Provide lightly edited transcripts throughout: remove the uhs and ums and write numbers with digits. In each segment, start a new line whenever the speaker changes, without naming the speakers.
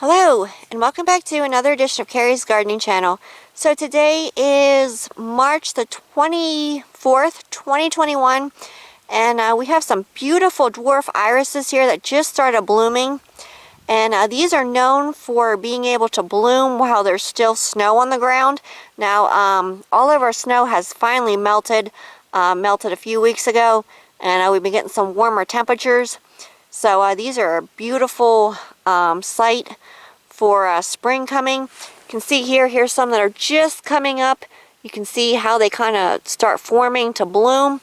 Hello, and welcome back to another edition of Carrie's Gardening Channel. So today is March the 24th, 2021, and we have some beautiful dwarf irises here that just started blooming. And these are known for being able to bloom while there's still snow on the ground. Now, all of our snow has finally melted a few weeks ago, and we've been getting some warmer temperatures. So these are a beautiful sight for spring coming. You can see here's some that are just coming up. You can see how they kind of start forming to bloom.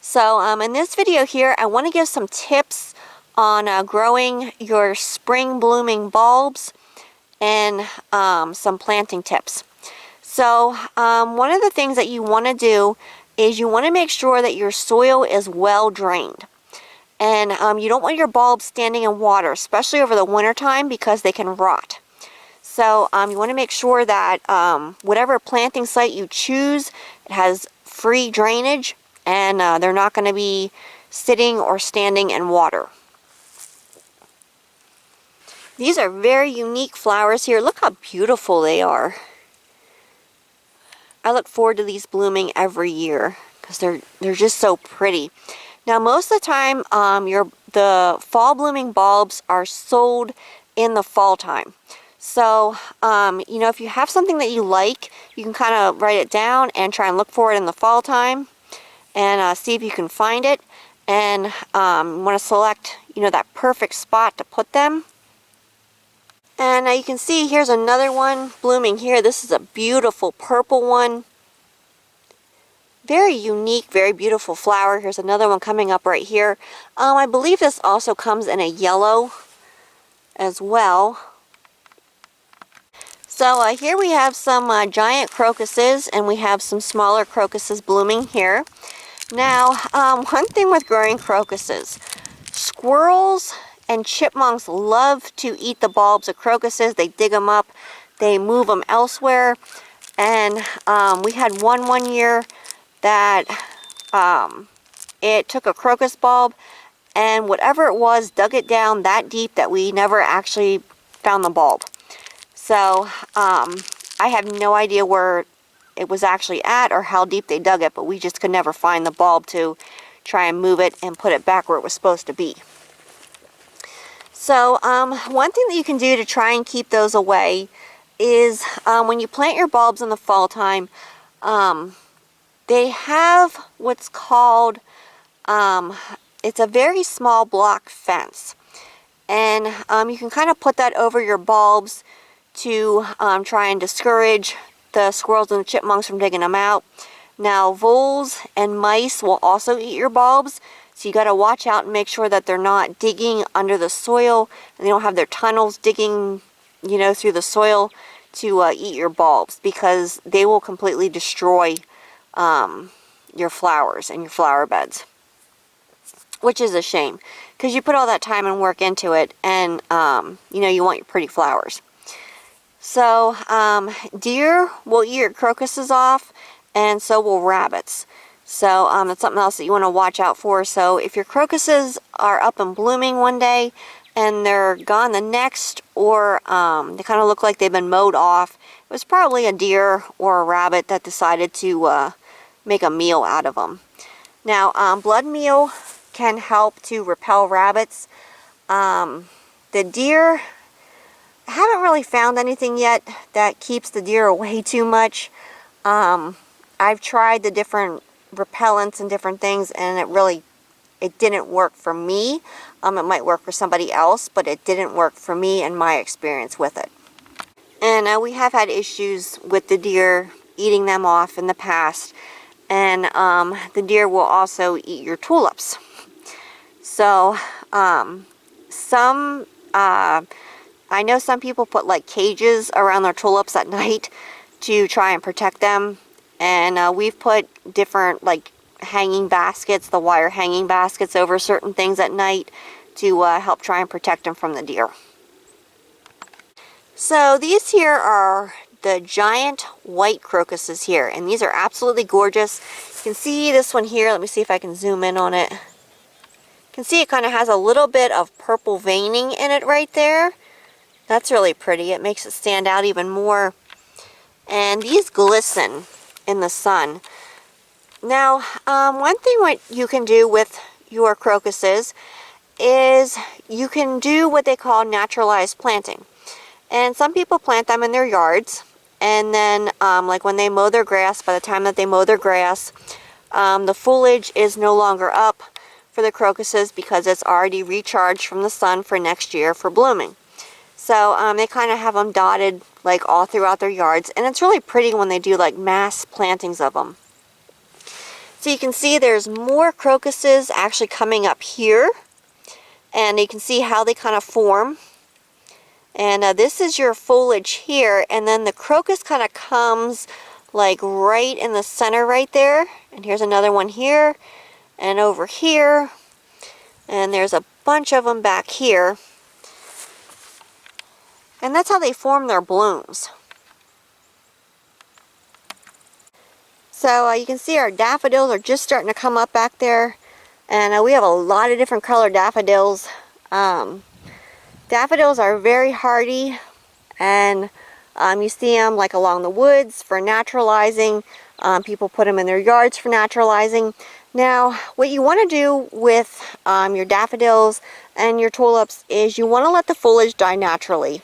So in this video here, I want to give some tips on growing your spring blooming bulbs and some planting tips. So one of the things that you want to do is you want to make sure that your soil is well drained. And you don't want your bulbs standing in water, especially over the winter time, because they can rot. So you want to make sure that whatever planting site you choose, it has free drainage, and they're not going to be sitting or standing in water. These are very unique flowers here. Look how beautiful they are. I look forward to these blooming every year because they're just so pretty. Now, most of the time, the fall blooming bulbs are sold in the fall time. So, if you have something that you like, you can kind of write it down and try and look for it in the fall time and see if you can find it. And you want to select, that perfect spot to put them. And you can see here's another one blooming here. This is a beautiful purple one. Very unique, very beautiful flower. Here's another one coming up right here. I believe this also comes in a yellow as well. So here we have some giant crocuses, and we have some smaller crocuses blooming here. Now, one thing with growing crocuses, squirrels and chipmunks love to eat the bulbs of crocuses. They dig them up, they move them elsewhere, and we had one year that it took a crocus bulb, and whatever it was dug it down that deep that we never actually found the bulb. So I have no idea where it was actually at or how deep they dug it, but we just could never find the bulb to try and move it and put it back where it was supposed to be. So one thing that you can do to try and keep those away is when you plant your bulbs in the fall time, they have what's called, it's a very small block fence. And you can kind of put that over your bulbs to try and discourage the squirrels and the chipmunks from digging them out. Now, voles and mice will also eat your bulbs. So you got to watch out and make sure that they're not digging under the soil, and they don't have their tunnels digging, through the soil to eat your bulbs, because they will completely destroy your flowers and your flower beds, which is a shame because you put all that time and work into it, and you want your pretty flowers. So deer will eat your crocuses off, and so will rabbits. So that's something else that you want to watch out for. So if your crocuses are up and blooming one day and they're gone the next, or they kind of look like they've been mowed off, it was probably a deer or a rabbit that decided to make a meal out of them. Now, blood meal can help to repel rabbits. The deer, I haven't really found anything yet that keeps the deer away too much. I've tried the different repellents and different things, and it didn't work for me. It might work for somebody else, but it didn't work for me in my experience with it. And we have had issues with the deer eating them off in the past. And the deer will also eat your tulips. So I know some people put like cages around their tulips at night to try and protect them. And we've put different like hanging baskets, the wire hanging baskets, over certain things at night to help try and protect them from the deer. So these here are the giant white crocuses here, and these are absolutely gorgeous. You can see this one here. Let me see if I can zoom in on it. You can see it kind of has a little bit of purple veining in it right there. That's really pretty. It makes it stand out even more. And these glisten in the sun. Now, one thing what you can do with your crocuses is you can do what they call naturalized planting. And some people plant them in their yards, and then like when they mow their grass, by the time that they mow their grass, the foliage is no longer up for the crocuses because it's already recharged from the sun for next year for blooming. So they kind of have them dotted like all throughout their yards, and it's really pretty when they do like mass plantings of them. So you can see there's more crocuses actually coming up here, and you can see how they kind of form. And this is your foliage here, and then the crocus kind of comes like right in the center right there. And here's another one here, and over here, and there's a bunch of them back here. And that's how they form their blooms. So you can see our daffodils are just starting to come up back there, and we have a lot of different colored daffodils. Daffodils are very hardy, and you see them like along the woods for naturalizing. People put them in their yards for naturalizing. Now, what you want to do with your daffodils and your tulips is you want to let the foliage die naturally.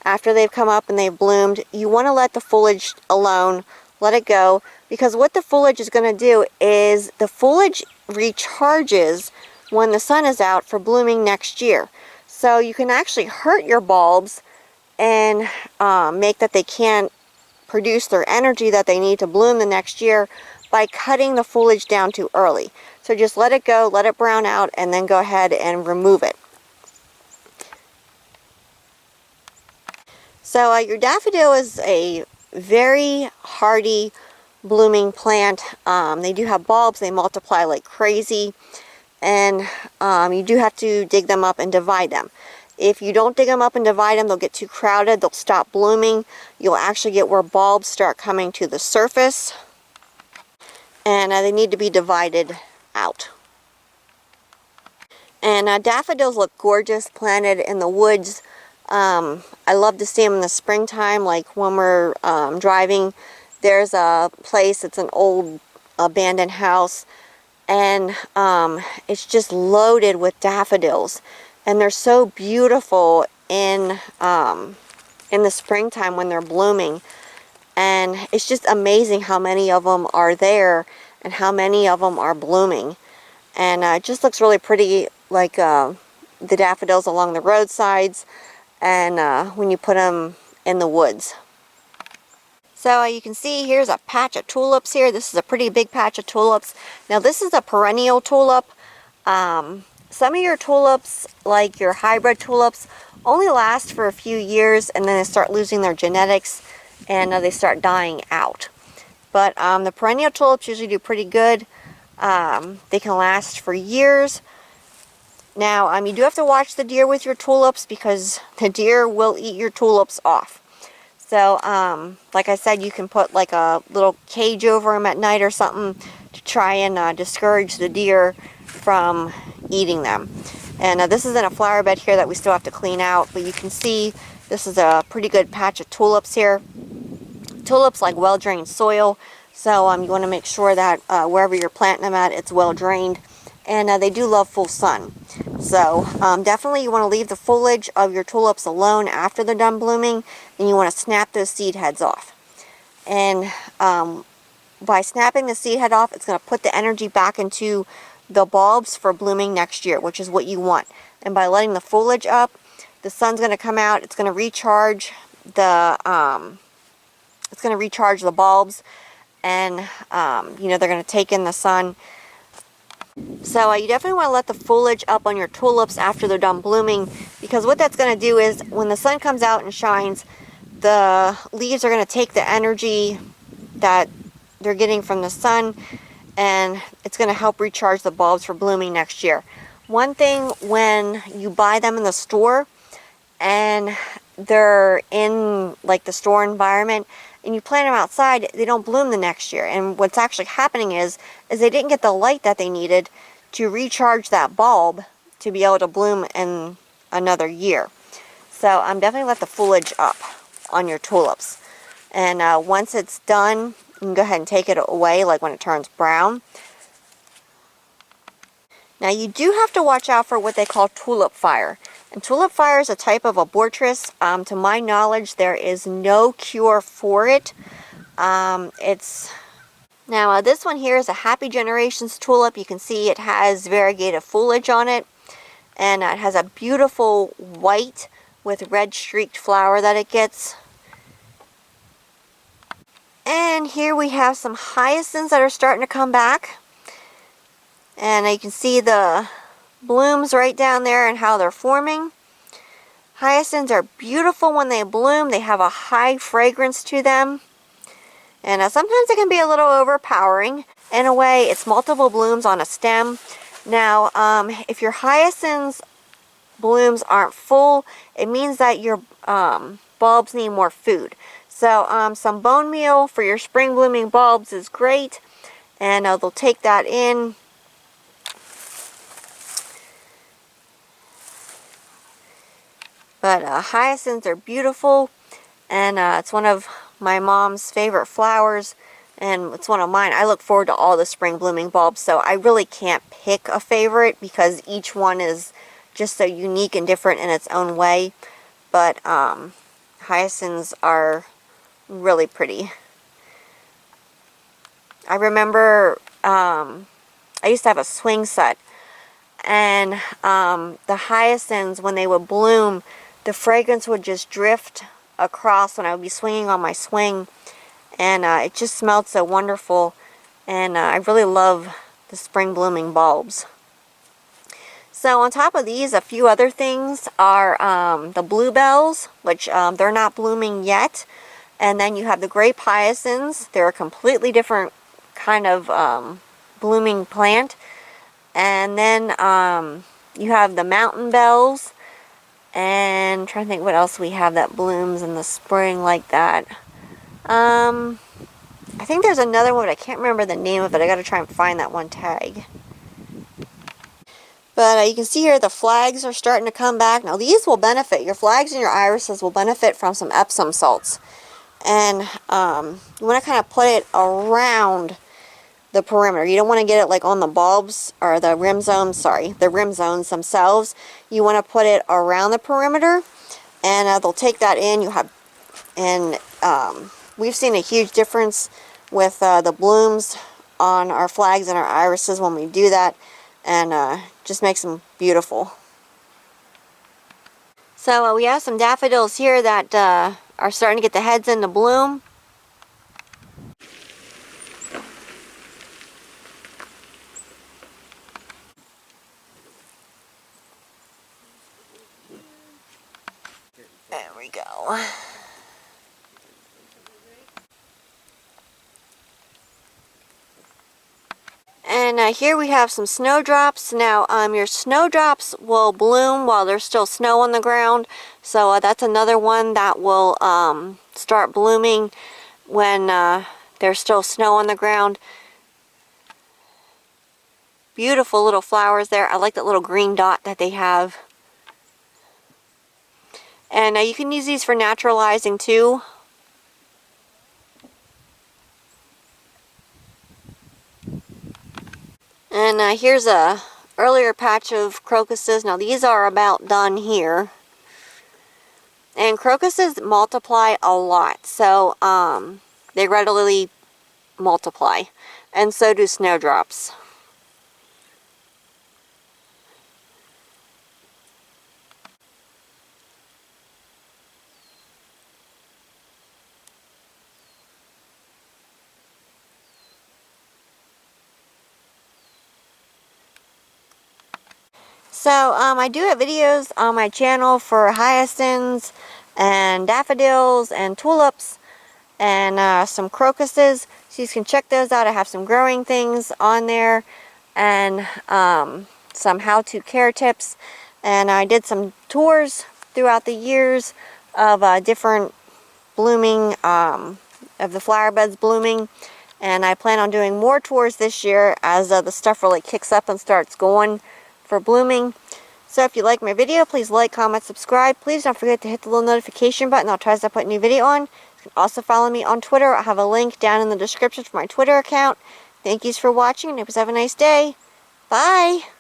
After they've come up and they've bloomed, you want to let the foliage alone, let it go, because what the foliage is going to do is the foliage recharges when the sun is out for blooming next year. So you can actually hurt your bulbs and make that they can't produce their energy that they need to bloom the next year by cutting the foliage down too early. So just let it go, let it brown out, and then go ahead and remove it. So your daffodil is a very hardy blooming plant. They do have bulbs, they multiply like crazy, and you do have to dig them up and divide them. If you don't dig them up and divide them, they'll get too crowded, they'll stop blooming. You'll actually get where bulbs start coming to the surface, and they need to be divided out. And daffodils look gorgeous planted in the woods. I love to see them in the springtime, like when we're driving. There's a place, it's an old abandoned house, and it's just loaded with daffodils, and they're so beautiful in the springtime when they're blooming. And it's just amazing how many of them are there and how many of them are blooming. And it just looks really pretty, like the daffodils along the roadsides, and when you put them in the woods. So you can see here's a patch of tulips here. This is a pretty big patch of tulips. Now this is a perennial tulip. Some of your tulips, like your hybrid tulips, only last for a few years, and then they start losing their genetics, and they start dying out. But the perennial tulips usually do pretty good. They can last for years. Now, you do have to watch the deer with your tulips, because the deer will eat your tulips off. So, like I said, you can put like a little cage over them at night or something to try and discourage the deer from eating them. And this is in a flower bed here that we still have to clean out, but you can see this is a pretty good patch of tulips here. Tulips like well-drained soil, so you want to make sure that wherever you're planting them at, it's well-drained. And they do love full sun. So definitely you want to leave the foliage of your tulips alone after they're done blooming, and you want to snap those seed heads off. And by snapping the seed head off, it's going to put the energy back into the bulbs for blooming next year, which is what you want. And by letting the foliage up, the sun's going to come out, it's going to recharge the bulbs, and they're going to take in the sun. So you definitely want to let the foliage up on your tulips after they're done blooming, because what that's going to do is when the sun comes out and shines, the leaves are going to take the energy that they're getting from the sun, and it's going to help recharge the bulbs for blooming next year. One thing, when you buy them in the store and they're in like the store environment and you plant them outside, they don't bloom the next year. And what's actually happening is they didn't get the light that they needed to recharge that bulb to be able to bloom in another year. So definitely let the foliage up on your tulips. And once it's done, you can go ahead and take it away, like when it turns brown. Now you do have to watch out for what they call Tulip Fire. And Tulip Fire is a type of abortress. To my knowledge, there is no cure for it. Now this one here is a Happy Generations tulip. You can see it has variegated foliage on it. And it has a beautiful white with red streaked flower that it gets. And here we have some hyacinths that are starting to come back. And you can see the blooms right down there and how they're forming. Hyacinths are beautiful when they bloom. They have a high fragrance to them. And sometimes it can be a little overpowering. In a way, it's multiple blooms on a stem. Now, if your hyacinths blooms aren't full, it means that your bulbs need more food. So some bone meal for your spring blooming bulbs is great. And they'll take that in. But hyacinths are beautiful, and it's one of my mom's favorite flowers, and it's one of mine. I look forward to all the spring blooming bulbs, so I really can't pick a favorite because each one is just so unique and different in its own way. But hyacinths are really pretty. I remember I used to have a swing set, and the hyacinths, when they would bloom, the fragrance would just drift across when I would be swinging on my swing, and it just smelled so wonderful. And I really love the spring blooming bulbs. So on top of these, a few other things are the bluebells, which they're not blooming yet. And then you have the grape hyacinths. They're a completely different kind of blooming plant. And then you have the mountain bells. And I'm trying to think what else we have that blooms in the spring like that. I think there's another one, but I can't remember the name of it. I got to try and find that one tag. But you can see here the flags are starting to come back. Now these will benefit. Your flags and your irises will benefit from some Epsom salts. And you want to kind of put it around the perimeter. You don't want to get it like on the bulbs or the rim zones, the rim zones themselves. You want to put it around the perimeter, and they'll take that in. We've seen a huge difference with the blooms on our flags and our irises when we do that, and just makes them beautiful. So we have some daffodils here that are starting to get the heads into bloom. There we go. And here we have some snowdrops. Now your snowdrops will bloom while there's still snow on the ground. So that's another one that will start blooming when there's still snow on the ground. Beautiful little flowers there. I like that little green dot that they have. And you can use these for naturalizing too. And here's a earlier patch of crocuses. Now these are about done here. And crocuses multiply a lot, so they readily multiply. And so do snowdrops. So I do have videos on my channel for hyacinths and daffodils and tulips and some crocuses. So you can check those out. I have some growing things on there and some how-to care tips. And I did some tours throughout the years of different blooming, of the flower beds blooming. And I plan on doing more tours this year as the stuff really kicks up and starts going for blooming. So if you like my video, please like, comment, subscribe. Please don't forget to hit the little notification button. I'll try to put a new video on. You can also follow me on Twitter. I have a link down in the description for my Twitter account. Thank you for watching, and have a nice day. Bye!